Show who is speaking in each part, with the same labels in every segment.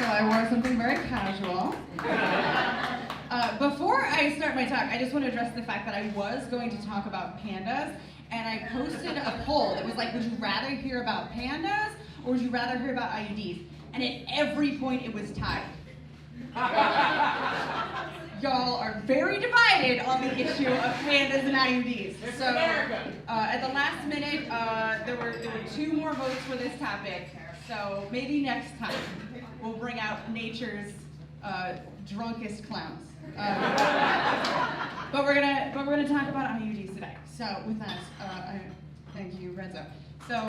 Speaker 1: so I wore something very casual. Before I start my talk, I just want to address the fact that I was going to talk about pandas, and I posted a poll that was like, would you rather hear about pandas, or would you rather hear about IUDs? And at every point it was tied. Y'all are very divided on the issue of pandas and IUDs. So at the last minute, there were 2 more votes for this topic. So maybe next time we'll bring out nature's drunkest clowns. But we're gonna talk about IUDs today. So with that, thank you, Renzo. So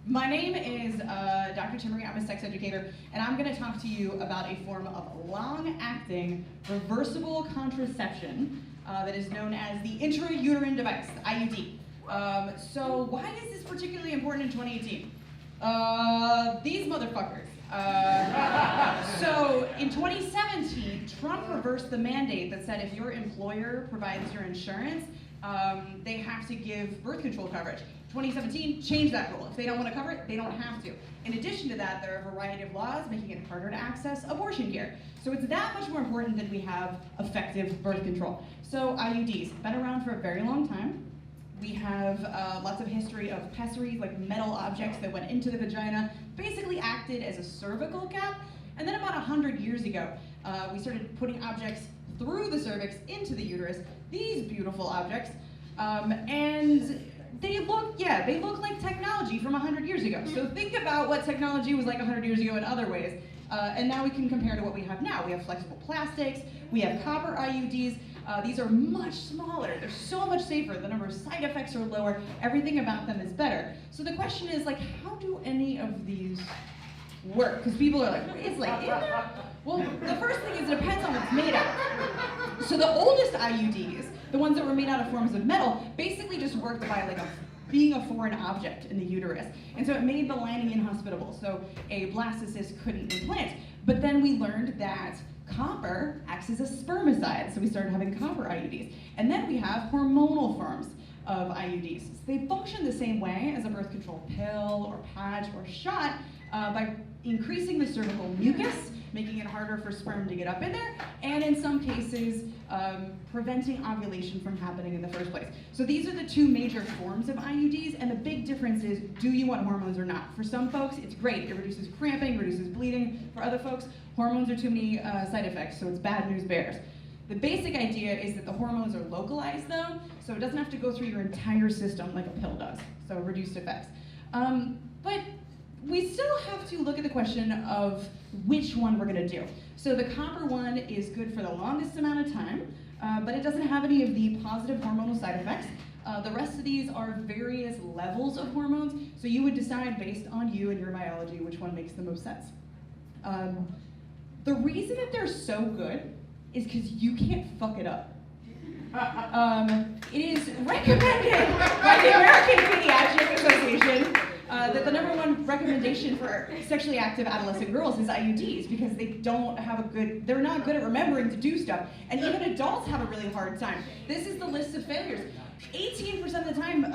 Speaker 1: my name is Dr. Timmery. I'm a sex educator, and I'm going to talk to you about a form of long-acting reversible contraception that is known as the intrauterine device, IUD. So why is this particularly important in 2018? These motherfuckers. So in 2017, Trump reversed the mandate that said if your employer provides your insurance, they have to give birth control coverage. 2017 changed that rule. If they don't want to cover it, they don't have to. In addition to that, there are a variety of laws making it harder to access abortion care. So it's that much more important that we have effective birth control. So IUDs, been around for a very long time. We have lots of history of pessaries, like metal objects that went into the vagina, basically acted as a cervical cap. And then about 100 years ago, we started putting objects through the cervix into the uterus, these beautiful objects, and they look like technology from 100 years ago. So think about what technology was like 100 years ago in other ways, and now we can compare to what we have now. We have flexible plastics, we have copper IUDs. These are much smaller, they're so much safer, the number of side effects are lower, everything about them is better. So the question is, like, how do any of these work? Because people are like, is like in there? Well, the first thing is it depends on what it's made out of. So the oldest IUDs, the ones that were made out of forms of metal, basically just worked by like being a foreign object in the uterus. And so it made the lining inhospitable, so a blastocyst couldn't implant. But then we learned that copper acts as a spermicide, so we started having copper IUDs. And then we have hormonal forms of IUDs. So they function the same way as a birth control pill or patch or shot by increasing the cervical mucus, making it harder for sperm to get up in there, and in some cases, preventing ovulation from happening in the first place. So these are the 2 major forms of IUDs, and the big difference is, do you want hormones or not? For some folks, it's great. It reduces cramping, reduces bleeding. For other folks, hormones are too many side effects, so it's bad news bears. The basic idea is that the hormones are localized though, so it doesn't have to go through your entire system like a pill does, so reduced effects. But we still have to look at the question of which one we're gonna do. So the copper one is good for the longest amount of time, but it doesn't have any of the positive hormonal side effects. The rest of these are various levels of hormones, so you would decide based on you and your biology which one makes the most sense. The reason that they're so good is because you can't fuck it up. It is recommended by the American Pediatric Association that the #1 recommendation for sexually active adolescent girls is IUDs, because they're not good at remembering to do stuff, and even adults have a really hard time. This is the list of failures. 18% of the time,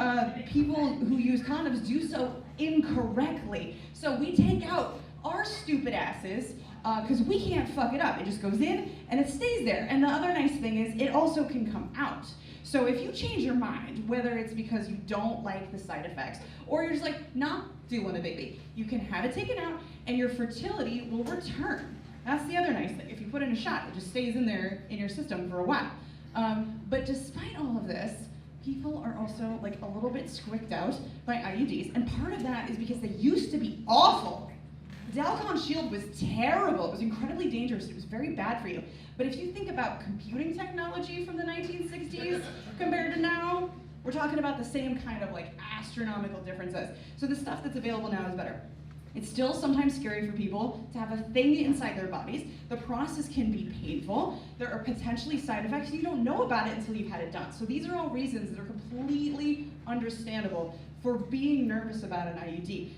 Speaker 1: people who use condoms do so incorrectly. So we take out our stupid asses, because we can't fuck it up. It just goes in and it stays there. And the other nice thing is it also can come out. So if you change your mind, whether it's because you don't like the side effects, or you're just like, nah, do want a baby, you can have it taken out and your fertility will return. That's the other nice thing. If you put in a shot, it just stays in there in your system for a while. But despite all of this, people are also like a little bit squicked out by IUDs. And part of that is because they used to be awful. The Dalcon Shield was terrible. It was incredibly dangerous. It was very bad for you. But if you think about computing technology from the 1960s compared to now, we're talking about the same kind of like astronomical differences. So the stuff that's available now is better. It's still sometimes scary for people to have a thing inside their bodies. The process can be painful. There are potentially side effects. You don't know about it until you've had it done. So these are all reasons that are completely understandable for being nervous about an IUD.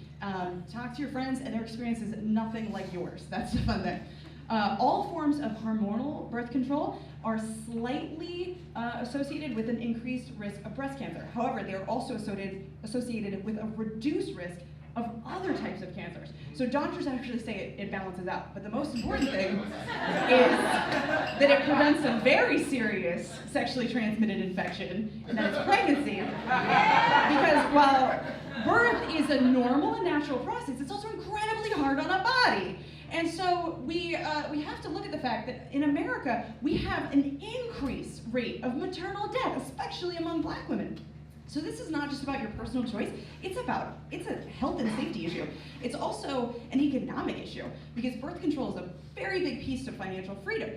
Speaker 1: Talk to your friends, and their experience is nothing like yours. That's the fun thing. All forms of hormonal birth control are slightly associated with an increased risk of breast cancer. However, they are also associated with a reduced risk of other types of cancers. So doctors actually say it balances out. But the most important thing is that it prevents a very serious sexually transmitted infection, and that is pregnancy. Because while birth is a normal and natural process, it's also incredibly hard on a body. And so we have to look at the fact that in America, we have an increased rate of maternal death, especially among Black women. So this is not just about your personal choice, it's a health and safety issue. It's also an economic issue, because birth control is a very big piece of financial freedom.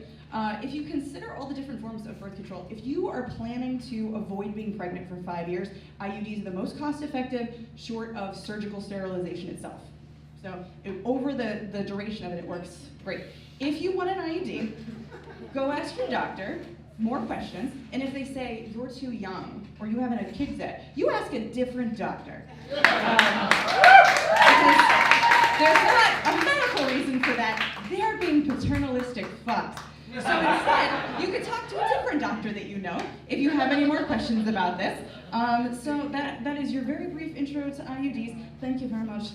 Speaker 1: If you consider all the different forms of birth control, if you are planning to avoid being pregnant for 5 years, IUDs are the most cost-effective, short of surgical sterilization itself. So over the duration of it, it works great. If you want an IUD, go ask your doctor more questions, and if they say you're too young or you haven't had kids yet, you ask a different doctor. Because there's not a medical reason for that. They're being paternalistic fucks. So instead, you could talk to a different doctor that you know if you have any more questions about this. So that is your very brief intro to IUDs. Thank you very much.